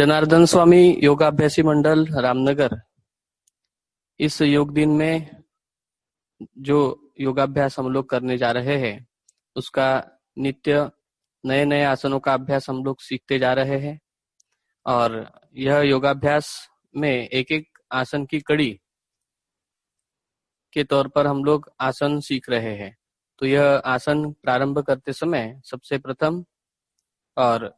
जनार्दन स्वामी योगाभ्यासी मंडल रामनगर इस योग दिन में जो योगाभ्यास हम लोग करने जा रहे हैं उसका नित्य नए नए आसनों का अभ्यास हम लोग सीखते जा रहे हैं। और यह योगाभ्यास में एक एक आसन की कड़ी के तौर पर हम लोग आसन सीख रहे हैं। तो यह आसन प्रारंभ करते समय सबसे प्रथम और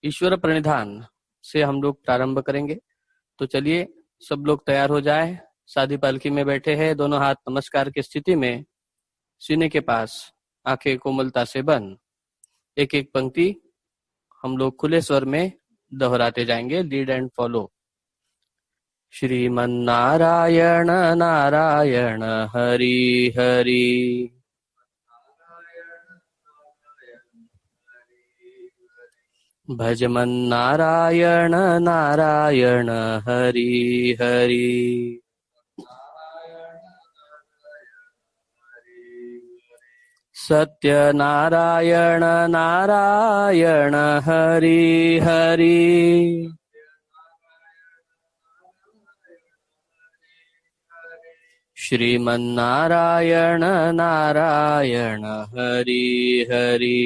ईश्वर प्रणिधान से हम लोग प्रारंभ करेंगे। तो चलिए सब लोग तैयार हो जाए। साधी पालकी में बैठे हैं, दोनों हाथ नमस्कार की स्थिति में, सीने के पास, आंखें कोमलता से बंद। एक एक पंक्ति हम लोग खुले स्वर में दोहराते जाएंगे, लीड एंड फॉलो। श्रीमन्नारायण नारायण हरि हरि, भजमन्नारायण नारायण हरि हरि, सत्यनारायण नारायण हरि हरि, श्रीमन्नारायण नारायण हरि हरि,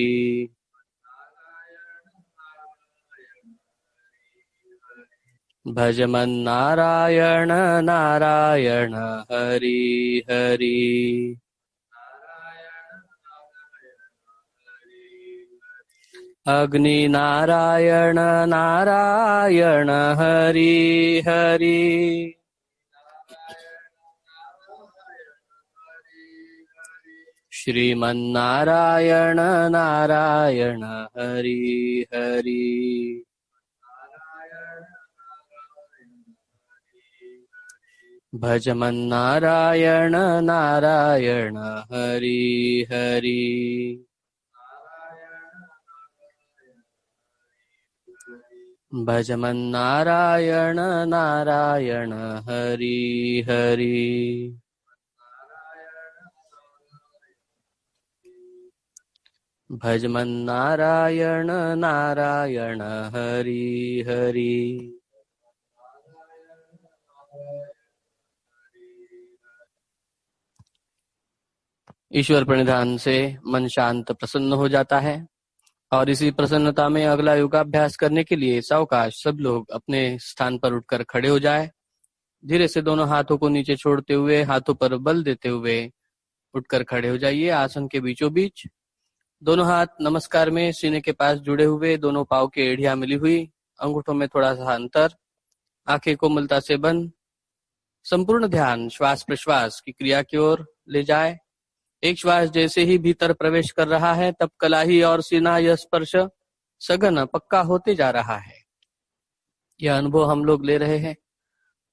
भजमन्नारायण नारायण हरि हरि, अग्नि नारायण नारायण हरि हरि, श्रीमन्नारायण नारायण हरि हरि, भजमन्नारायण नारायण हरि हरि, भजमन्नारायण नारायण हरि हरि, भजमन्नारायण नारायण हरि हरि। ईश्वर प्रणिधान से मन शांत प्रसन्न हो जाता है और इसी प्रसन्नता में अगला योगाभ्यास करने के लिए सावकाश सब लोग अपने स्थान पर उठकर खड़े हो जाए। धीरे से दोनों हाथों को नीचे छोड़ते हुए, हाथों पर बल देते हुए उठकर खड़े हो जाइए। आसन के बीचों बीच दोनों हाथ नमस्कार में सीने के पास जुड़े हुए, दोनों पांव की एड़ियां मिली हुई, अंगूठों में थोड़ा सा अंतर, आंखें कोमलता से बंद। संपूर्ण ध्यान श्वास प्रश्वास की क्रिया की ओर ले जाए। एक श्वास जैसे ही भीतर प्रवेश कर रहा है तब कलाई और सीना यह स्पर्श सघन पक्का होते जा रहा है, यह अनुभव हम लोग ले रहे हैं।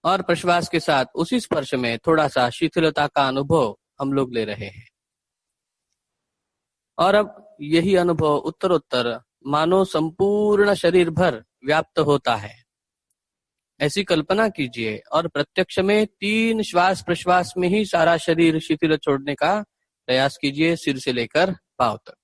और प्रश्वास के साथ उसी स्पर्श में थोड़ा सा शिथिलता का अनुभव हम लोग ले रहे हैं। और अब यही अनुभव उत्तरोत्तर मानो संपूर्ण शरीर भर व्याप्त होता है, ऐसी कल्पना कीजिए। और प्रत्यक्ष में 3 श्वास प्रश्वास में ही सारा शरीर शिथिल छोड़ने का प्रयास कीजिए, सिर से लेकर पांव तक।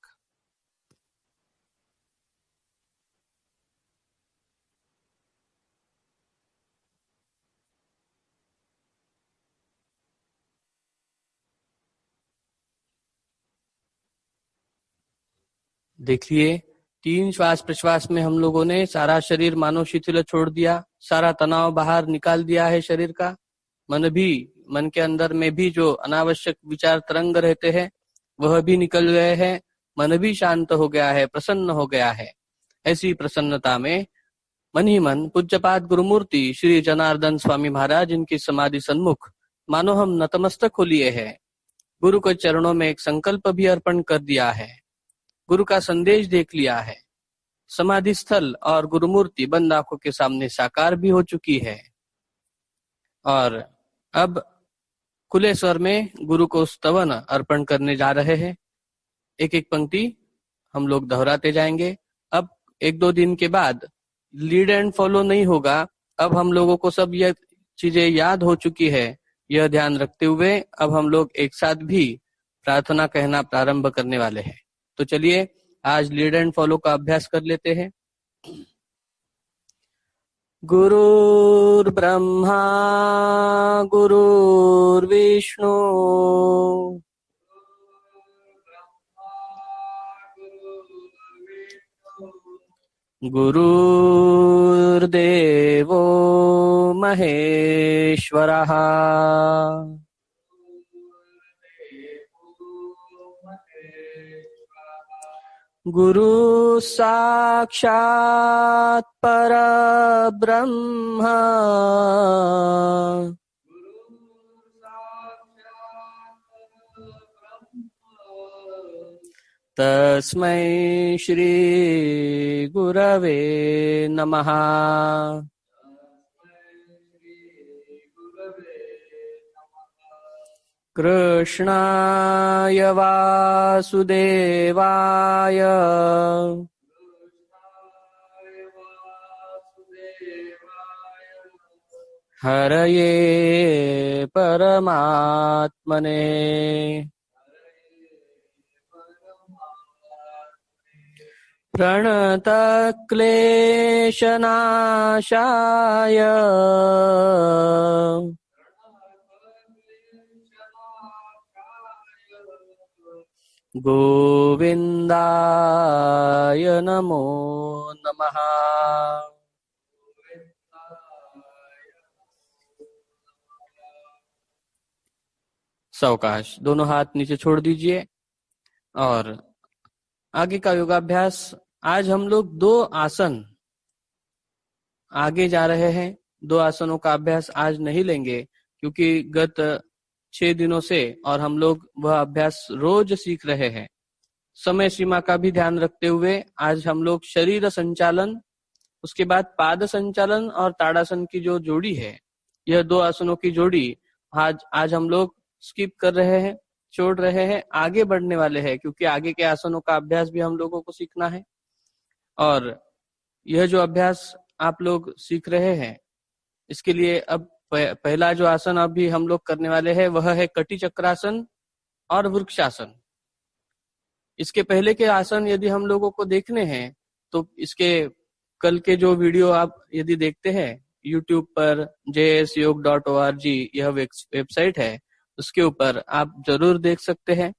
देखिए 3 श्वास प्रश्वास में हम लोगों ने सारा शरीर मानो शिथिल छोड़ दिया, सारा तनाव बाहर निकाल दिया है शरीर का। मन के अंदर में भी जो अनावश्यक विचार तरंग रहते हैं वह भी निकल गए हैं, मन भी शांत हो गया है, प्रसन्न हो गया है। ऐसी प्रसन्नता में मन ही मन पूज्यपाद गुरुमूर्ति श्री जनार्दन स्वामी महाराज इनकी समाधि सन्मुख मानो हम नतमस्तक हो लिए हैं। गुरु के चरणों में एक संकल्प भी अर्पण कर दिया है, गुरु का संदेश देख लिया है। समाधि स्थल और गुरुमूर्ति बंद आंखों के सामने साकार भी हो चुकी है। और अब खुले स्वर में गुरु को स्तवन अर्पण करने जा रहे हैं। एक एक पंक्ति हम लोग दोहराते जाएंगे। अब 1-2 दिन के बाद लीड एंड फॉलो नहीं होगा। अब हम लोगों को सब यह चीजें याद हो चुकी है, यह ध्यान रखते हुए अब हम लोग एक साथ भी प्रार्थना कहना प्रारंभ करने वाले हैं। तो चलिए आज लीड एंड फॉलो का अभ्यास कर लेते हैं। गुरुर्ब्रह्मा गुरुर्विष्णु गुरुर्देवो महेश्वरः गुरु साक्षात् परब्रह्म तस्मै श्री गुरवे नमः। कृष्णाय वासुदेवाय हरये परमात्मने प्रणतक्लेशनाशाय गोविन्दाय नमो नमः। सावकाश, दोनों हाथ नीचे छोड़ दीजिए और आगे का योगाभ्यास। आज हम लोग 2 आसन आगे जा रहे हैं। 2 आसनों का अभ्यास आज नहीं लेंगे क्योंकि गत 6 दिनों से और हम लोग वह अभ्यास रोज सीख रहे हैं। समय सीमा का भी ध्यान रखते हुए आज हम लोग शरीर संचालन, उसके बाद पाद संचालन और ताड़ासन की जो जोड़ी है, यह 2 आसनों की जोड़ी आज हम लोग स्किप कर रहे हैं, छोड़ रहे हैं, आगे बढ़ने वाले हैं क्योंकि आगे के आसनों का अभ्यास भी हम लोगों को सीखना है। और यह जो अभ्यास आप लोग सीख रहे हैं, इसके लिए अब पहला जो आसन अभी हम लोग करने वाले हैं वह है कटी चक्रासन और वृक्षासन। इसके पहले के आसन यदि हम लोगों को देखने हैं तो इसके कल के जो वीडियो आप यदि देखते हैं YouTube पर jsyog.org यह वेबसाइट है, उसके ऊपर आप जरूर देख सकते हैं।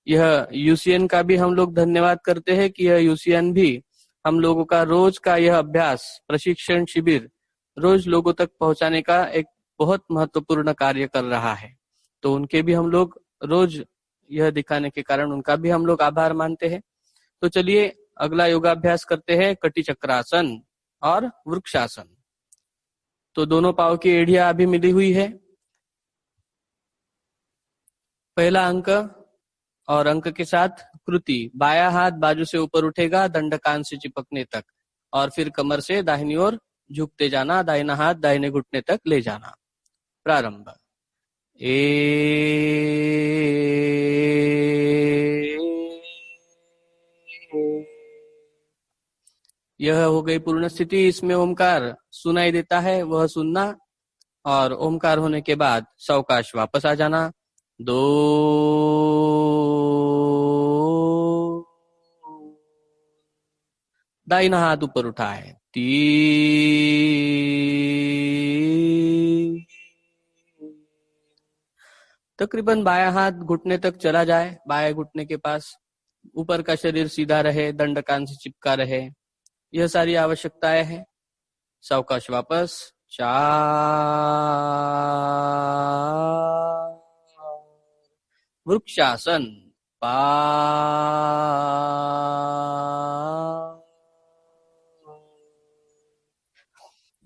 यह यूसीएन का भी हम लोग धन्यवाद करते हैं कि यह यूसीएन भी हम लोगों का रोज का यह अभ्यास प्रशिक्षण शिविर रोज लोगों तक पहुंचाने का एक बहुत महत्वपूर्ण कार्य कर रहा है। तो उनके भी हम लोग रोज यह दिखाने के कारण उनका भी हम लोग आभार मानते हैं। तो चलिए अगला योगाभ्यास करते हैं, कटी चक्रासन और वृक्षासन। तो दोनों पांव की एड़ियां अभी मिली हुई है। पहला अंक और अंक के साथ कृति, बाया हाथ बाजू से ऊपर उठेगा दंड कान से चिपकने तक और फिर कमर से दाहिनी ओर झुकते जाना, दाहिना हाथ दाहिने घुटने तक ले जाना। प्रारंभ। यह हो गई पूर्ण स्थिति। इसमें ओमकार सुनाई देता है, वह सुनना और ओमकार होने के बाद सावकाश वापस आ जाना। 2 दाहिना हाथ ऊपर उठाए, 3 तकरीबन बायां हाथ घुटने तक चला जाए, बाएं घुटने के पास, ऊपर का शरीर सीधा रहे, दंड कान से चिपका रहे, यह सारी आवश्यकताएं हैं। सावकाश वापस 4 वृक्षासन 5।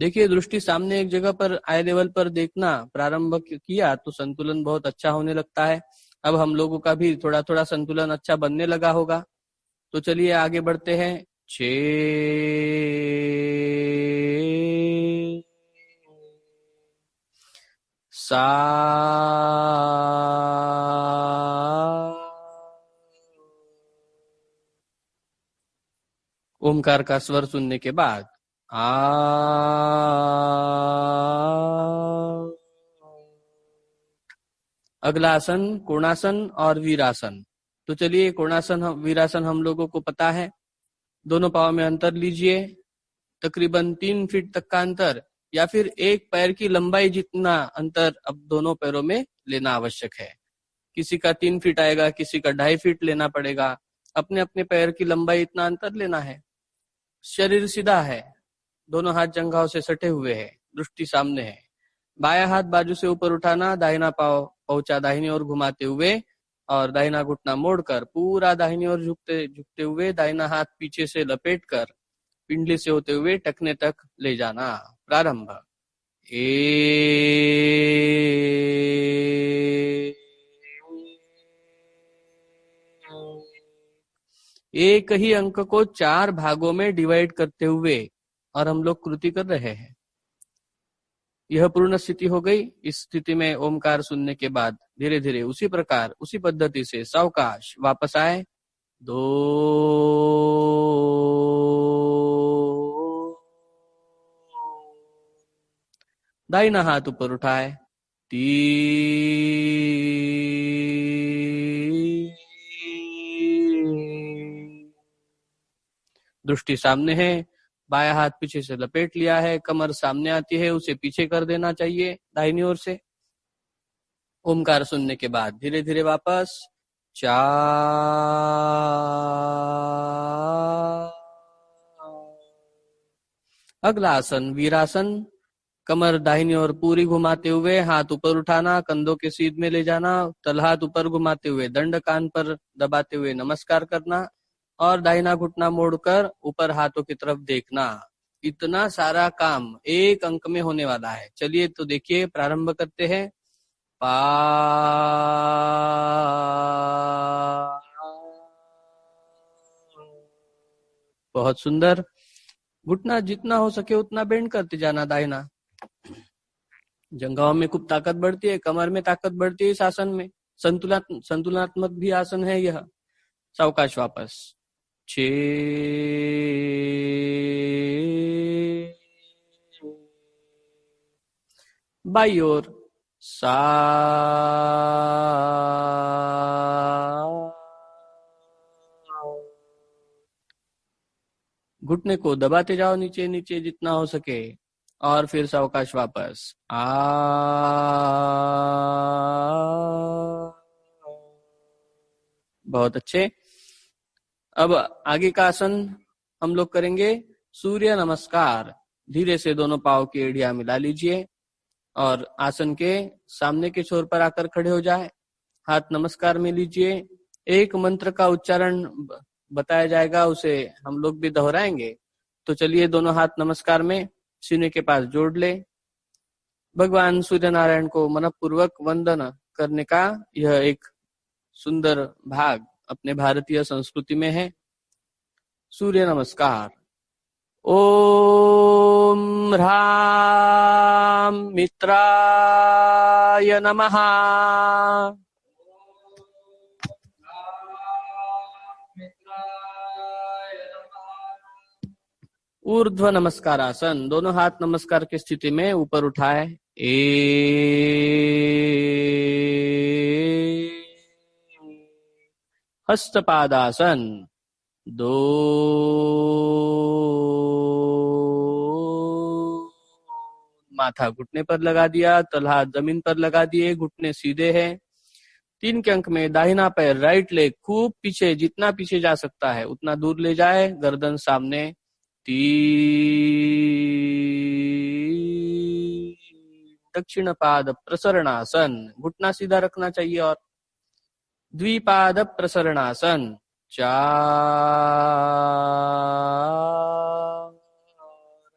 देखिए दृष्टि सामने एक जगह पर आई लेवल पर देखना प्रारंभ किया तो संतुलन बहुत अच्छा होने लगता है। अब हम लोगों का भी थोड़ा थोड़ा संतुलन अच्छा बनने लगा होगा। तो चलिए आगे बढ़ते हैं। 6 7 ओमकार का स्वर सुनने के बाद अगला आसन कोणासन और वीरासन। तो चलिए कोणासन वीरासन हम लोगों को पता है। दोनों पांव में अंतर लीजिए, तकरीबन 3 फीट तक का अंतर या फिर एक पैर की लंबाई जितना अंतर अब दोनों पैरों में लेना आवश्यक है। किसी का 3 फीट आएगा, किसी का 2.5 फीट लेना पड़ेगा। अपने अपने पैर की लंबाई इतना अंतर लेना है। शरीर सीधा है, दोनों हाथ जंघाओं से सटे हुए हैं, दृष्टि सामने है। बाया हाथ बाजू से ऊपर उठाना, दाहिना पांव पहुंचा दाहिनी ओर घुमाते हुए और दाहिना घुटना मोड़कर पूरा दाहिनी ओर झुकते झुकते हुए दाहिना हाथ पीछे से लपेटकर पिंडली से होते हुए टखने तक ले जाना। प्रारंभ। एक ही अंक को 4 भागों में डिवाइड करते हुए और हम लोग कृति कर रहे हैं। यह पूर्ण स्थिति हो गई। इस स्थिति में ओमकार सुनने के बाद धीरे धीरे उसी प्रकार उसी पद्धति से सावकाश वापस आए। 2 दाहिना हाथ ऊपर उठाए। 3 दृष्टि सामने है, बाया हाथ पीछे से लपेट लिया है, कमर सामने आती है, उसे पीछे कर देना चाहिए दाहिनी ओर से। ओमकार सुनने के बाद धीरे धीरे वापस 4। अगला आसन वीरासन। कमर दाहिनी ओर पूरी घुमाते हुए हाथ ऊपर उठाना, कंधों के सीध में ले जाना, तलहाथ ऊपर घुमाते हुए दंड कान पर दबाते हुए नमस्कार करना और दाहिना घुटना मोड़कर ऊपर हाथों की तरफ देखना। इतना सारा काम एक अंक में होने वाला है। चलिए तो देखिए, प्रारंभ करते हैं। पा बहुत सुंदर। घुटना जितना हो सके उतना बेंड करते जाना दाहिना। जंघाओं में खूब ताकत बढ़ती है, कमर में ताकत बढ़ती है। इस आसन में संतुलनात्मक भी आसन है यह। सावकाश वापस 6। बाई ओर 7। घुटने को दबाते जाओ नीचे नीचे जितना हो सके और फिर सावकाश वापस 8। बहुत अच्छे। अब आगे का आसन हम लोग करेंगे सूर्य नमस्कार। धीरे से दोनों पांव की एड़ियां मिला लीजिए और आसन के सामने के छोर पर आकर खड़े हो जाए। हाथ नमस्कार में लीजिए। एक मंत्र का उच्चारण बताया जाएगा, उसे हम लोग भी दोहराएंगे। तो चलिए, दोनों हाथ नमस्कार में सीने के पास जोड़ ले। भगवान सूर्य नारायण को मनपूर्वक वंदन करने का यह एक सुंदर भाग अपने भारतीय संस्कृति में है। सूर्य नमस्कार। ओम ह्रां मित्राय नमः। ऊर्ध्व नमस्कारासन। दोनों हाथ नमस्कार की स्थिति में ऊपर उठाए। हस्तपादासन। 2 माथा घुटने पर लगा दिया, तलहाथ जमीन पर लगा दिए, घुटने सीधे हैं। 3 के अंक में दाहिना पैर राइट लेग खूब पीछे, जितना पीछे जा सकता है उतना दूर ले जाए, गर्दन सामने। 3 दक्षिण पाद प्रसरणासन। घुटना सीधा रखना चाहिए और द्विपाद प्रसरणासन। 4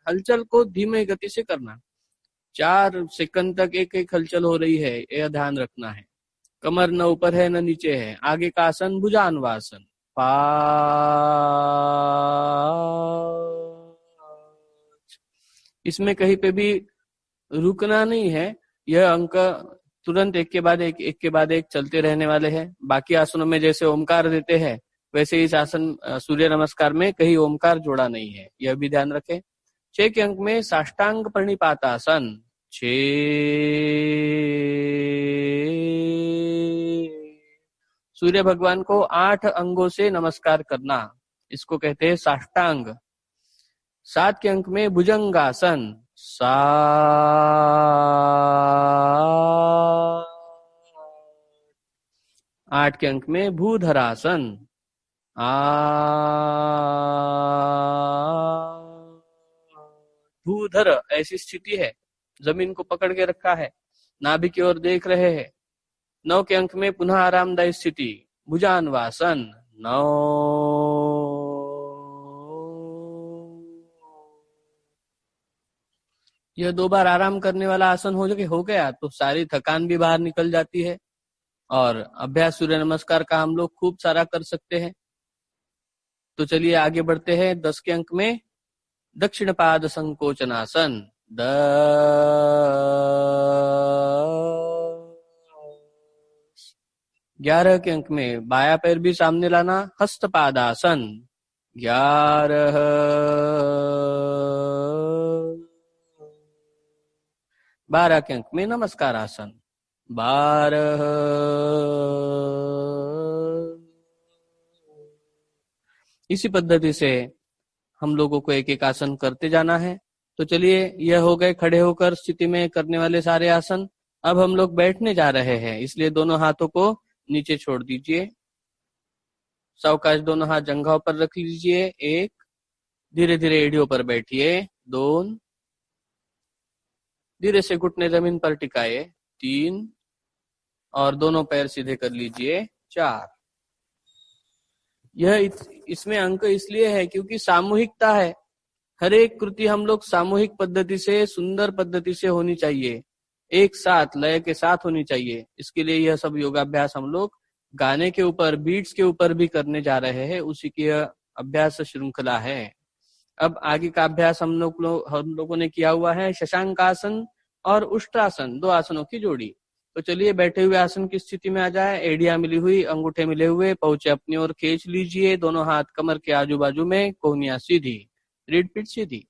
हलचल को धीमे गति से करना। 4 सेकंड तक एक एक हलचल हो रही है, यह ध्यान रखना है। कमर न ऊपर है न नीचे है। आगे का आसन भुजान्वासन। 5 इसमें कहीं पे भी रुकना नहीं है। यह अंक तुरंत एक के बाद एक चलते रहने वाले हैं। बाकी आसनों में जैसे ओमकार देते हैं वैसे इस आसन सूर्य नमस्कार में कहीं ओमकार जोड़ा नहीं है, यह भी ध्यान रखें। 6 के अंक में साष्टांग प्रणिपातासन। 6 सूर्य भगवान को 8 अंगों से नमस्कार करना, इसको कहते हैं साष्टांग। 7 के अंक में भुजंगासन। साठ। 8 के अंक में भूधरासन। आ भूधर ऐसी स्थिति है, जमीन को पकड़ के रखा है, नाभि की ओर देख रहे हैं। 9 के अंक में पुनः आरामदायी स्थिति, भुजान्वासन। 9। यह 2 बार आराम करने वाला आसन हो गया तो सारी थकान भी बाहर निकल जाती है और अभ्यास सूर्य नमस्कार का हम लोग खूब सारा कर सकते हैं। तो चलिए आगे बढ़ते हैं। 10 के अंक में दक्षिण पाद संकोचनासन। 11 के अंक में बाया पैर भी सामने लाना, हस्तपादासन। 11। 12 के अंक में नमस्कार आसन। 12। इसी पद्धति से हम लोगों को एक एक आसन करते जाना है। तो चलिए, यह हो गए खड़े होकर स्थिति में करने वाले सारे आसन। अब हम लोग बैठने जा रहे हैं, इसलिए दोनों हाथों को नीचे छोड़ दीजिए। सावकाश दोनों हाथ जंघाओं पर रख लीजिए। 1। धीरे धीरे एड़ियों पर बैठिए। 2। धीरे से घुटने जमीन पर टिकाए। 3। और दोनों पैर सीधे कर लीजिए। 4। यह इसमें अंक इसलिए है क्योंकि सामूहिकता है। हर एक कृति हम लोग सामूहिक पद्धति से, सुंदर पद्धति से होनी चाहिए, एक साथ लय के साथ होनी चाहिए। इसके लिए यह सब योगाभ्यास हम लोग गाने के ऊपर, बीट्स के ऊपर भी करने जा रहे हैं। उसी की अभ्यास श्रृंखला है। अब आगे का अभ्यास हम लोगों ने किया हुआ है शशांकासन और उष्ट्रासन, 2 आसनों की जोड़ी। तो चलिए बैठे हुए आसन की स्थिति में आ जाए। एड़ियां मिली हुई, अंगूठे मिले हुए, पहुंचे अपनी ओर खींच लीजिए। दोनों हाथ कमर के आजू बाजू में, कोहनियां सीधी, रीढ़ पीठ सीधी।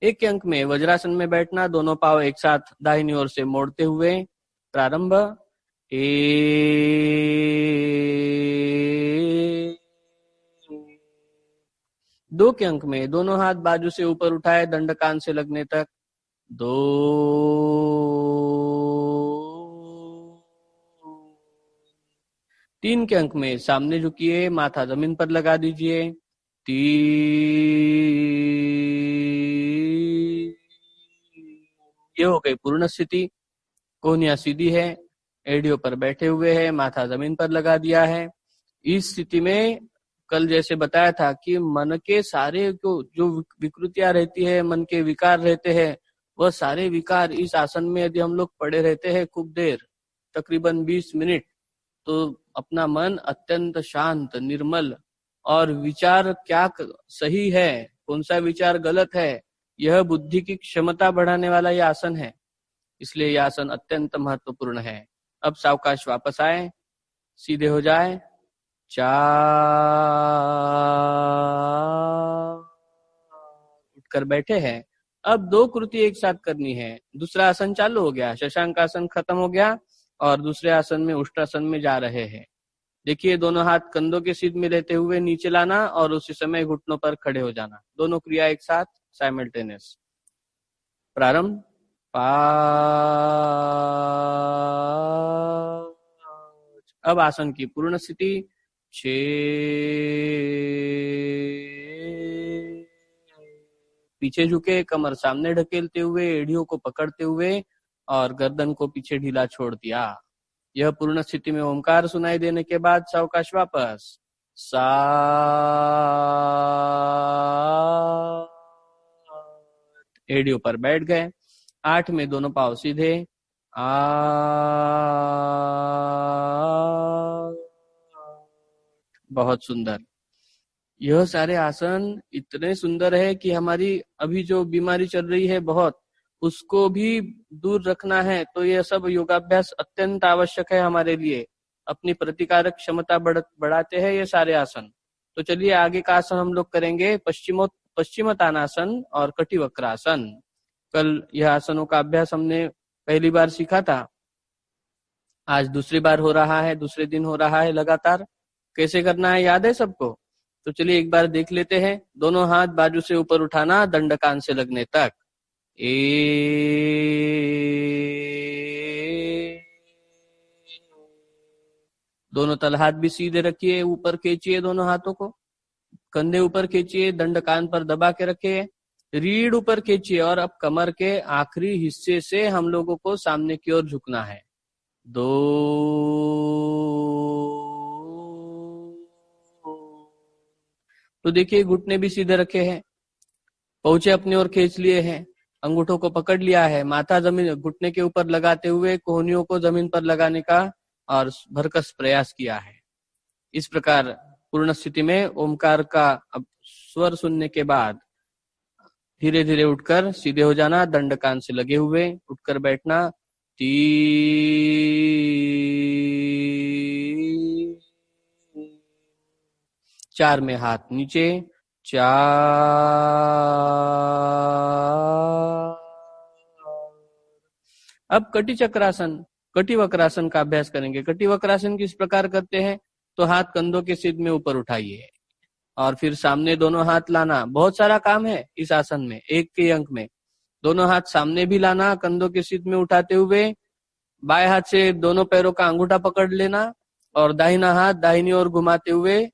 1 के अंक में वज्रासन में बैठना, दोनों पांव एक साथ दाहिनी ओर से मोड़ते हुए। प्रारंभ। 1। 2 के अंक में दोनों हाथ बाजू से ऊपर उठाए, दंड कान से लगने तक। 2। 3 के अंक में सामने झुकिए, माथा जमीन पर लगा दीजिए। 3। ये हो गई पूर्ण स्थिति। कोहनियां सीधी है, एड़ियों पर बैठे हुए हैं, माथा जमीन पर लगा दिया है। इस स्थिति में कल जैसे बताया था कि मन के सारे जो विकृतियां रहती है, मन के विकार रहते हैं, वह सारे विकार इस आसन में यदि हम लोग पड़े रहते हैं खूब देर, तकरीबन 20 मिनट, तो अपना मन अत्यंत शांत, निर्मल, और विचार क्या सही है, कौन सा विचार गलत है, यह बुद्धि की क्षमता बढ़ाने वाला यह आसन है। इसलिए यह आसन अत्यंत महत्वपूर्ण है। अब सावकाश वापस आए, सीधे हो जाए। 4। उठकर बैठे हैं। अब 2 कृति एक साथ करनी है। दूसरा आसन चालू हो गया, शशांक आसन खत्म हो गया और दूसरे आसन में उष्ट्रासन में जा रहे हैं। देखिए, दोनों हाथ कंधों के सीध में लेते हुए नीचे लाना और उसी समय घुटनों पर खड़े हो जाना। दोनों क्रिया एक साथ, साइमल्टेनियस। प्रारंभ। 5। अब आसन की पूर्ण स्थिति। 6। पीछे झुके, कमर सामने ढकेलते हुए, एड़ियों को पकड़ते हुए और गर्दन को पीछे ढीला छोड़ दिया। यह पूर्ण स्थिति में ओंकार सुनाई देने के बाद सावकाश वापस। 7। एड़ियों पर बैठ गए। 8 में दोनों पांव सीधे। 8। बहुत सुंदर। यह सारे आसन इतने सुंदर है कि हमारी अभी जो बीमारी चल रही है बहुत, उसको भी दूर रखना है तो यह सब योगाभ्यास अत्यंत आवश्यक है हमारे लिए। अपनी प्रतिकारक क्षमता बढ़ाते हैं ये सारे आसन। तो चलिए आगे का आसन हम लोग करेंगे पश्चिमोत्तानासन और कटिवक्रासन। कल यह आसनों का अभ्यास हमने पहली बार सीखा था, आज दूसरी बार हो रहा है, दूसरे दिन हो रहा है लगातार। कैसे करना है याद है सबको? तो चलिए एक बार देख लेते हैं। दोनों हाथ बाजू से ऊपर उठाना दंड कान से लगने तक। दोनों तल हाथ भी सीधे रखिए, ऊपर खींचिए दोनों हाथों को, कंधे ऊपर खींचिए, दंड कान पर दबा के रखिए, रीढ़ ऊपर खींचिए और अब कमर के आखिरी हिस्से से हम लोगों को सामने की ओर झुकना है। 2 तो देखिए घुटने भी सीधे रखे हैं, पहुंचे अपनी ओर खींच लिए हैं, अंगूठों को पकड़ लिया है, माथा जमीन घुटने के ऊपर लगाते हुए कोहनियों को जमीन पर लगाने का और भरकस प्रयास किया है। इस प्रकार पूर्ण स्थिति में ओमकार का अब स्वर सुनने के बाद धीरे धीरे उठकर सीधे हो जाना, दंड कान से लगे हुए उठकर बैठना। 3 4 में हाथ नीचे, 4 अब कटी चक्रासन, कटी वक्रासन का अभ्यास करेंगे। कटी वक्रासन किस प्रकार करते हैं, तो हाथ कंधों के सीध में ऊपर उठाइए और फिर सामने दोनों हाथ लाना। बहुत सारा काम है इस आसन में, एक के अंक में। दोनों हाथ सामने भी लाना, कंधों के सीध में उठाते हुए बाएं हाथ से दोनों पैरों का अंगूठा पकड़ लेना और दाहिना हाथ दाहिनी ओर घुमाते हुए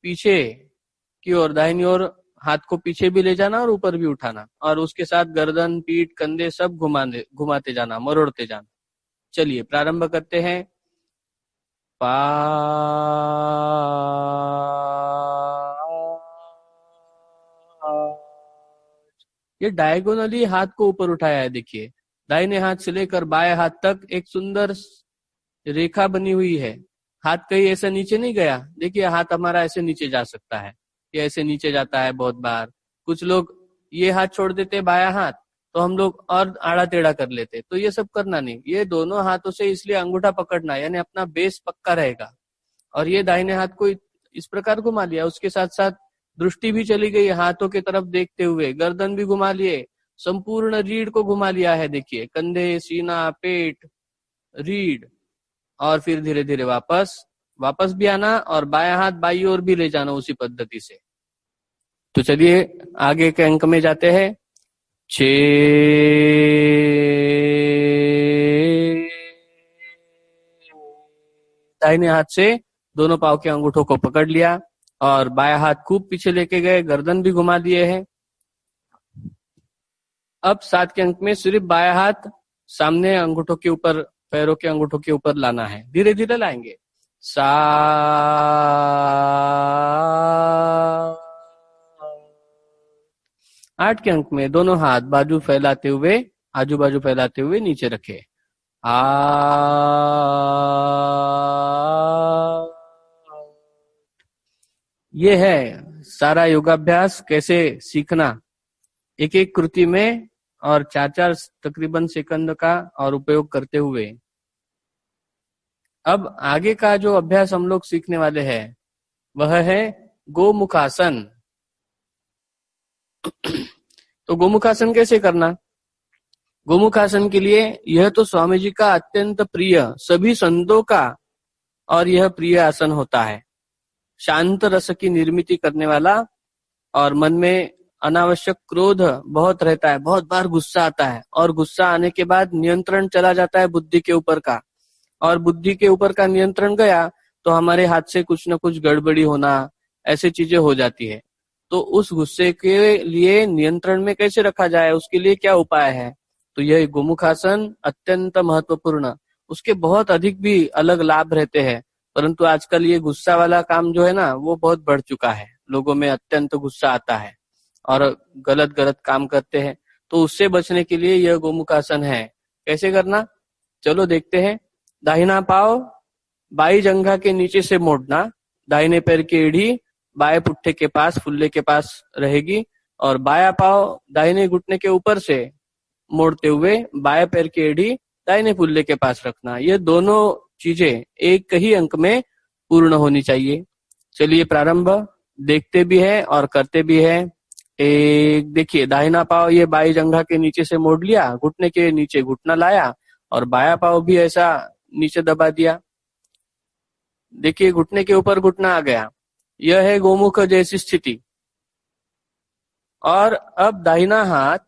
पीछे की ओर, दाहिनी ओर हाथ को पीछे भी ले जाना और ऊपर भी उठाना, और उसके साथ गर्दन, पीठ, कंधे सब घुमाते जाना, मरोड़ते जाना। चलिए प्रारंभ करते हैं। 5 ये डायगोनली हाथ को ऊपर उठाया है। देखिए दाहिने हाथ से लेकर बाएं हाथ तक एक सुंदर रेखा बनी हुई है। हाथ कहीं ऐसे नीचे नहीं गया। देखिए हाथ हमारा ऐसे नीचे जा सकता है, ये ऐसे नीचे जाता है बहुत बार। कुछ लोग ये हाथ छोड़ देते बायां हाथ, तो हम लोग और आड़ा टेढ़ा कर लेते। तो ये सब करना नहीं, ये दोनों हाथों से इसलिए अंगूठा पकड़ना, यानी अपना बेस पक्का रहेगा। और ये दाहिने हाथ को इस प्रकार घुमा लिया, उसके साथ साथ दृष्टि भी चली गई हाथों की तरफ देखते हुए, गर्दन भी घुमा लिए, संपूर्ण रीढ़ को घुमा लिया है। देखिए कंधे, सीना, पेट, रीढ़, और फिर धीरे धीरे वापस भी आना और बायां हाथ बाईं ओर भी ले जाना उसी पद्धति से। तो चलिए आगे के अंक में जाते हैं। 6 दाहिने हाथ से दोनों पांव के अंगूठों को पकड़ लिया और बायां हाथ खूब पीछे लेके गए, गर्दन भी घुमा दिए हैं। अब 7 के अंक में सिर्फ बायां हाथ सामने अंगूठों के ऊपर, पैरों के अंगूठों के ऊपर लाना है, धीरे धीरे लाएंगे। 7 8 के अंक में दोनों हाथ बाजू फैलाते हुए, आजू बाजू फैलाते हुए नीचे रखे। 8 ये है सारा योगाभ्यास कैसे सीखना, एक एक कृति में और 4-4 तकरीबन सेकंड का और उपयोग करते हुए। अब आगे का जो अभ्यास हम लोग सीखने वाले हैं वह है गोमुखासन। तो गोमुखासन कैसे करना? गोमुखासन के लिए यह तो स्वामी जी का अत्यंत प्रिय, सभी संतों का और यह प्रिय आसन होता है। शांत रस की निर्मिति करने वाला, और मन में अनावश्यक क्रोध बहुत रहता है, बहुत बार गुस्सा आता है, और गुस्सा आने के बाद नियंत्रण चला जाता है बुद्धि के ऊपर का, और बुद्धि के ऊपर का नियंत्रण गया तो हमारे हाथ से कुछ न कुछ गड़बड़ी होना, ऐसी चीजें हो जाती है। तो उस गुस्से के लिए नियंत्रण में कैसे रखा जाए, उसके लिए क्या उपाय है? तो यह गोमुखासन अत्यंत महत्वपूर्ण, उसके बहुत अधिक भी अलग लाभ रहते हैं, परंतु आजकल ये गुस्सा वाला काम जो है ना वो बहुत बढ़ चुका है। लोगों में अत्यंत गुस्सा आता है और गलत गलत काम करते हैं, तो उससे बचने के लिए यह गोमुखासन है। कैसे करना, चलो देखते हैं। दाहिना पांव बाई जंघा के नीचे से मोड़ना, दाहिने पैर की एड़ी बाएं पुट्ठे के पास, फुल्ले के पास रहेगी, और बाया पांव दाहिने घुटने के ऊपर से मोड़ते हुए बाएं पैर की एड़ी दाहिने फुल्ले के पास रखना। ये दोनों चीजें एक ही अंक में पूर्ण होनी चाहिए। चलिए प्रारंभ, देखते भी है और करते भी है। एक देखिए, दाहिना पांव ये बाई जंघा के नीचे से मोड़ लिया, घुटने के नीचे घुटना लाया और बाया पांव भी ऐसा नीचे दबा दिया। देखिए घुटने के ऊपर घुटना आ गया, यह है गोमुख जैसी स्थिति। और अब दाहिना हाथ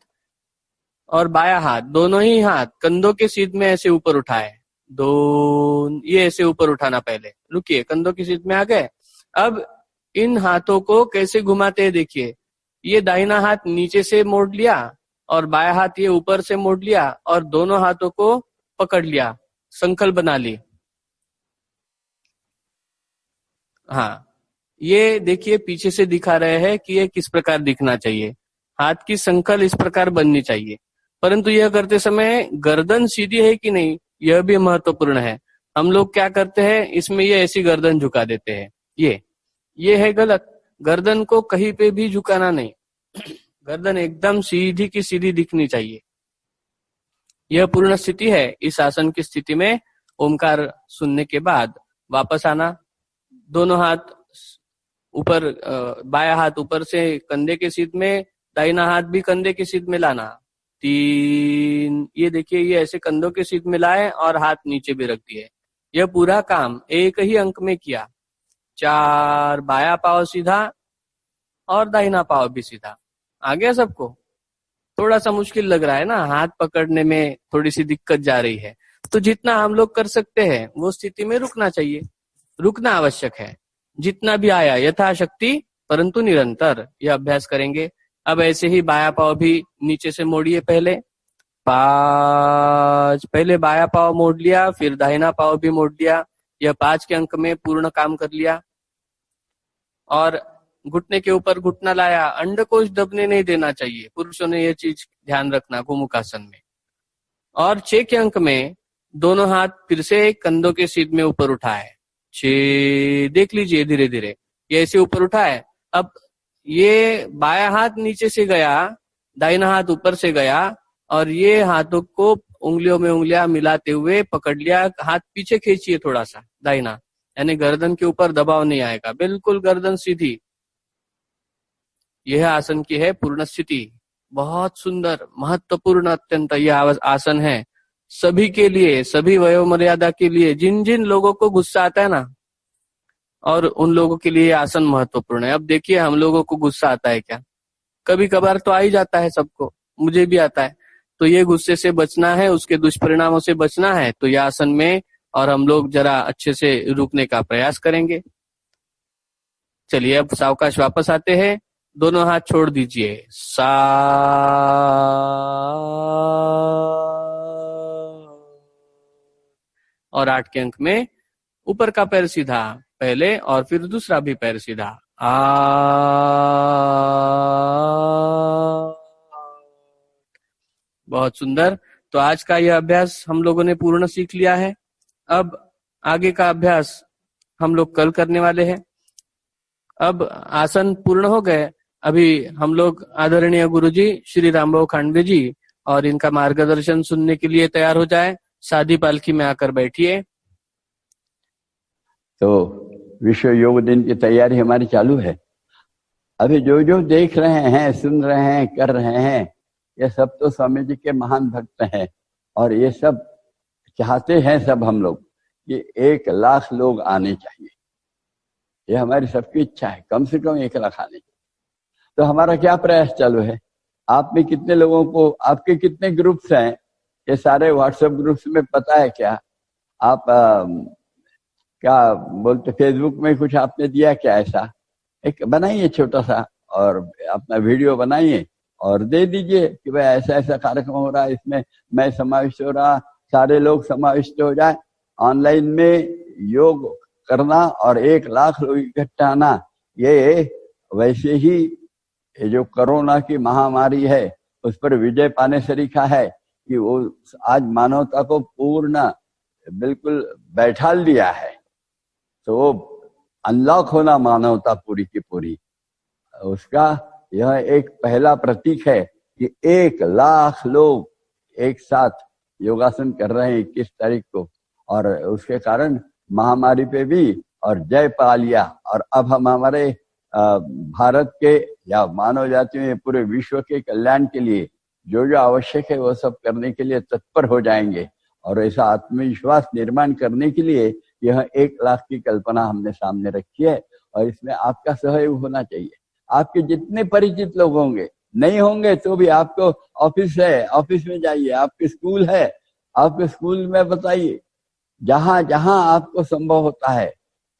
और बायां हाथ, दोनों ही हाथ कंधों के सीध में ऐसे ऊपर उठाए। ये ऐसे ऊपर उठाना पहले। रुकिए, कंधों की सीध में आ गए। अब इन हाथों को कैसे घुमाते हैं देखिए। ये दाहिना हाथ नीचे से मोड़ लिया और बायां हाथ ये ऊपर से मोड़ लिया और दोनों हाथों को पकड़ लिया, संकल बना ली। हाँ, ये देखिए पीछे से दिखा रहे हैं कि ये किस प्रकार दिखना चाहिए। हाथ की संकल इस प्रकार बननी चाहिए, परंतु यह करते समय गर्दन सीधी है कि नहीं यह भी महत्वपूर्ण है। हम लोग क्या करते हैं, इसमें ये ऐसी गर्दन झुका देते हैं। ये है गलत। गर्दन को कहीं पे भी झुकाना नहीं, गर्दन एकदम सीधी की सीधी दिखनी चाहिए। यह पूर्ण स्थिति है। इस आसन की स्थिति में ओमकार सुनने के बाद वापस आना, दोनों हाथ ऊपर, बायां हाथ ऊपर से कंधे के सीध में, दाहिना हाथ भी कंधे के सीध में लाना। 3, ये देखिए ये ऐसे कंधों के सीध में लाए और हाथ नीचे भी रख दिए। यह पूरा काम एक ही अंक में किया। 4, बायां पांव सीधा और दाहिना पांव भी सीधा। आ गया सबको? थोड़ा सा मुश्किल लग रहा है ना, हाथ पकड़ने में थोड़ी सी दिक्कत जा रही है। तो जितना हम लोग कर सकते हैं वो स्थिति में रुकना चाहिए, रुकना आवश्यक है। जितना भी आया यथाशक्ति परंतु निरंतर यह अभ्यास करेंगे। अब ऐसे ही बायां पांव भी नीचे से मोड़िए। पहले 5, पहले बायां पांव मोड़ लिया, फिर दाहिना पांव भी मोड़ लिया। यह 5 के अंक में पूर्ण काम कर लिया। और घुटने के ऊपर घुटना लाया, अंडकोश दबने नहीं देना चाहिए। पुरुषों ने यह चीज ध्यान रखना गोमुखासन में। और 6 के अंक में दोनों हाथ फिर से कंधों के सीध में ऊपर उठाए। 6, देख लीजिए धीरे धीरे ये ऐसे ऊपर उठाए। अब ये बायां हाथ नीचे से गया, दाहिना हाथ ऊपर से गया और ये हाथों को उंगलियों में उंगलियां मिलाते हुए पकड़ लिया। हाथ पीछे खींचिए थोड़ा सा, दाहिना, यानी गर्दन के ऊपर दबाव नहीं आएगा, बिल्कुल गर्दन सीधी। यह आसन की है पूर्ण स्थिति। बहुत सुंदर, महत्वपूर्ण अत्यंत यह आसन है सभी के लिए, सभी वयोमर्यादा के लिए। जिन जिन लोगों को गुस्सा आता है ना, और उन लोगों के लिए आसन महत्वपूर्ण है। अब देखिए हम लोगों को गुस्सा आता है क्या? कभी कभार तो आ ही जाता है सबको, मुझे भी आता है। तो ये गुस्से से बचना है, उसके दुष्परिणामों से बचना है, तो यह आसन में और हम लोग जरा अच्छे से रुकने का प्रयास करेंगे। चलिए अब सावकाश वापस आते हैं। दोनों हाथ छोड़ दीजिए। सा, और 8 के अंक में ऊपर का पैर सीधा पहले और फिर दूसरा भी पैर सीधा। आ, बहुत सुंदर। तो आज का यह अभ्यास हम लोगों ने पूर्ण सीख लिया है। अब आगे का अभ्यास हम लोग कल करने वाले हैं। अब आसन पूर्ण हो गए। अभी हम लोग आदरणीय गुरुजी श्री रामभाऊ खांडगे जी और इनका मार्गदर्शन सुनने के लिए तैयार हो जाए। सादी पालकी में आकर बैठिए। तो विश्व योग दिन की तैयारी हमारी चालू है। अभी जो जो देख रहे हैं, सुन रहे हैं, कर रहे हैं, ये सब तो स्वामी जी के महान भक्त हैं और ये सब चाहते हैं सब हम लोग कि 1 लाख लोग आने चाहिए। ये हमारी सबकी इच्छा है, कम से कम 1 लाख आने चाहिए। तो हमारा क्या प्रयास चालू है? आप में कितने लोगों को, आपके कितने ग्रुप्स हैं, ये सारे व्हाट्सएप ग्रुप्स में पता है क्या? आप क्या बोलते, फेसबुक में कुछ आपने दिया क्या? ऐसा एक बनाइए छोटा सा और अपना वीडियो बनाइए और दे दीजिए कि भाई ऐसा ऐसा कार्यक्रम हो रहा है, इसमें मैं समाविष्ट हो रहा, सारे लोग समाविष्ट हो जाए। ऑनलाइन में योग करना और 1 लाख लोग इकट्ठा आना, ये वैसे ही ये जो कोरोना की महामारी है उस पर विजय पाने से लिखा है कि वो आज मानवता को पूर्ण बिल्कुल बैठाल दिया है। तो वो अनलॉक होना मानवता पूरी की पूरी, उसका यह एक पहला प्रतीक है कि 1 लाख लोग एक साथ योगासन कर रहे हैं 21 तारीख को, और उसके कारण महामारी पे भी और जय पा लिया। और अब हम हमारे भारत के या मानव जाति में पूरे विश्व के कल्याण के लिए जो जो आवश्यक है वो सब करने के लिए तत्पर हो जाएंगे। और ऐसा आत्मविश्वास निर्माण करने के लिए यह 1 लाख की कल्पना हमने सामने रखी है और इसमें आपका सहयोग होना चाहिए। आपके जितने परिचित लोग होंगे, नहीं होंगे तो भी आपको ऑफिस है, ऑफिस में जाइए, आपके स्कूल है, आपके स्कूल में बताइए, जहां जहां आपको संभव होता है।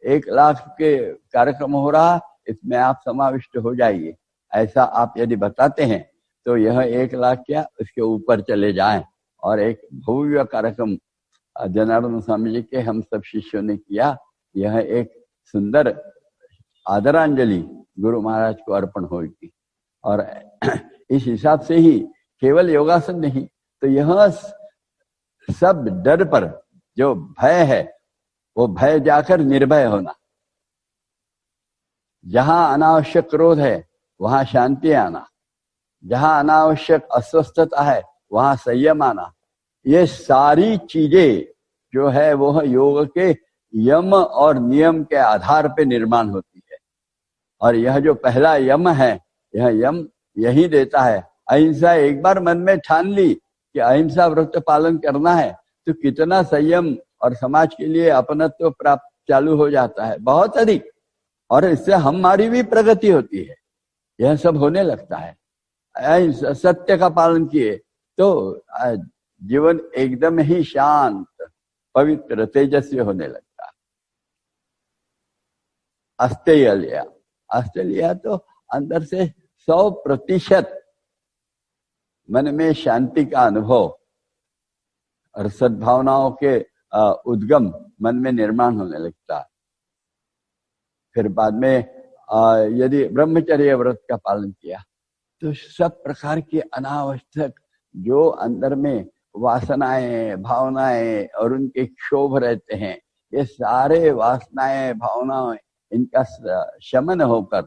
1 लाख के कार्यक्रम हो रहा, इसमें आप समाविष्ट हो जाइए। ऐसा आप यदि बताते हैं तो यह 1 लाख क्या, उसके ऊपर चले जाएं। और एक भव्य कार्यक्रम जनार्दन स्वामी जी के हम सब शिष्यों ने किया। यह एक सुंदर आदरांजलि गुरु महाराज को अर्पण होगी। और इस हिसाब से ही केवल योगासन नहीं, तो यह सब डर पर जो भय है, वो भय जाकर निर्भय होना। जहां अनावश्यक क्रोध है वहां शांति आना, जहां अनावश्यक अस्वस्थता है वहां संयम आना। ये सारी चीजें जो है वो योग के यम और नियम के आधार पे निर्माण होती है। और यह जो पहला यम है, यह यम यही देता है अहिंसा। एक बार मन में ठान ली कि अहिंसा व्रत पालन करना है, तो कितना संयम और समाज के लिए अपनत्व प्राप्त चालू हो जाता है, बहुत अधिक। और इससे हमारी भी प्रगति होती है, यह सब होने लगता है। अहिंसा, सत्य का पालन किए तो जीवन एकदम ही शांत, पवित्र, तेजस्वी होने लगता है। अस्तेय तो अंदर से 100% मन में शांति का अनुभव और सद्भावनाओं के उद्गम मन में निर्माण होने लगता है। फिर बाद में यदि ब्रह्मचर्य व्रत का पालन किया तो सब प्रकार की अनावश्यक जो अंदर में वासनाएं, भावनाएं और उनके क्षोभ रहते हैं, ये सारे वासनाएं, भावनाएं, इनका शमन होकर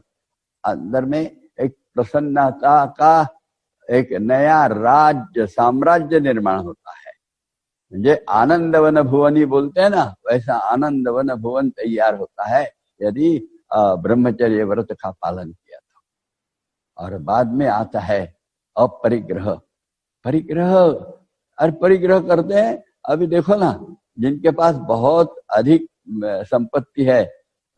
अंदर में एक प्रसन्नता का एक नया राज्य, साम्राज्य निर्माण होता है। जे आनंदवन भुवनी बोलते हैं ना, वैसा आनंदवन भुवन तैयार होता है यदि ब्रह्मचर्य व्रत का पालन किया तो। और बाद में आता है अपरिग्रह। परिग्रह करते हैं। अभी देखो ना, जिनके पास बहुत अधिक संपत्ति है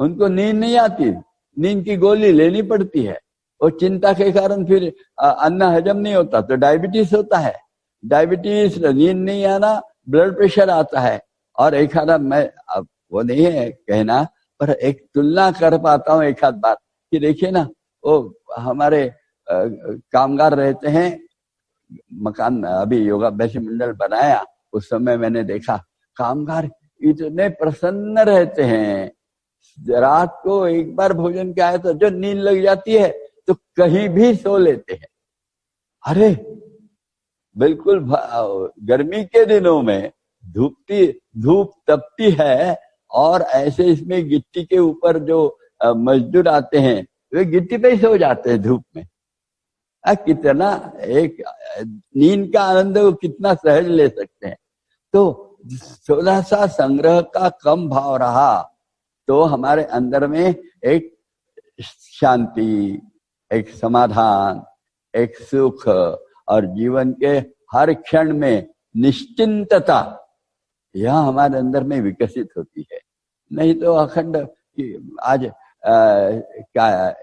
उनको नींद नहीं आती, नींद की गोली लेनी पड़ती है। और चिंता के कारण फिर अन्न हजम नहीं होता तो डायबिटीज होता है। डायबिटीज, नींद नहीं आना, ब्लड प्रेशर आता है। और एक आधा, मैं अब वो नहीं है कहना, पर एक तुलना कर पाता हूँ एक आध बार कि देखिए ना, वो हमारे कामगार रहते हैं, मकान अभी योगाभ्यास मंडल बनाया उस समय मैंने देखा कामगार इतने प्रसन्न रहते हैं। रात को एक बार भोजन किया तो जो नींद लग जाती है तो कहीं भी सो लेते हैं। अरे बिल्कुल, गर्मी के दिनों में धूप तपती है और ऐसे इसमें गिट्टी के ऊपर जो मजदूर आते हैं वे गिट्टी पे ही सो जाते हैं धूप में। कितना एक नींद का आनंद वो कितना सहज ले सकते हैं। तो थोड़ा सा संग्रह का कम भाव रहा तो हमारे अंदर में एक शांति, एक समाधान, एक सुख और जीवन के हर क्षण में निश्चिंतता, यह हमारे अंदर में विकसित होती है। नहीं तो अखंड आज क्या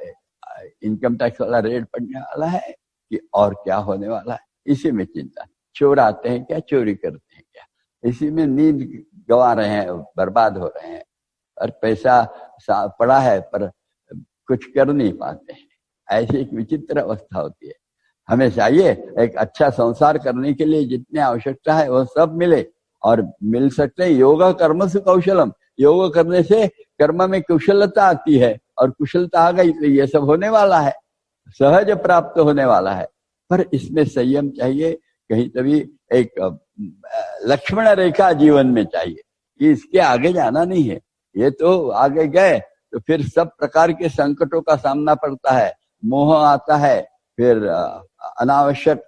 इनकम टैक्स वाला रेट पड़ने वाला है कि और क्या होने वाला है, इसी में चिंता। चोर आते हैं क्या, चोरी करते हैं क्या, इसी में नींद गवा रहे हैं, बर्बाद हो रहे हैं। और पैसा पड़ा है पर कुछ कर नहीं पाते हैं। ऐसी एक विचित्र अवस्था होती है। हमें चाहिए एक अच्छा संसार करने के लिए जितनी आवश्यकता है वो सब मिले, और मिल सकते हैं। योगा कर्म से कौशलम, योग करने से कर्म में कुशलता आती है, और कुशलता आ गई तो ये सब होने वाला है, सहज प्राप्त होने वाला है। पर इसमें संयम चाहिए। कहीं तभी एक लक्ष्मण रेखा जीवन में चाहिए कि इसके आगे जाना नहीं है। ये तो आगे गए तो फिर सब प्रकार के संकटों का सामना पड़ता है, मोह आता है, फिर अनावश्यक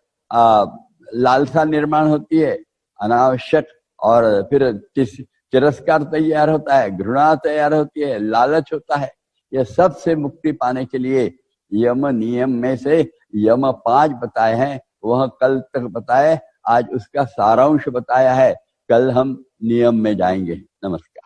लालसा निर्माण होती है, अनावश्यक, और फिर तिरस्कार तैयार होता है, घृणा तैयार होती है, लालच होता है। यह सब से मुक्ति पाने के लिए यम नियम में से यम 5 बताए हैं, वह कल तक बताए, आज उसका सारांश बताया है। कल हम नियम में जाएंगे। नमस्कार।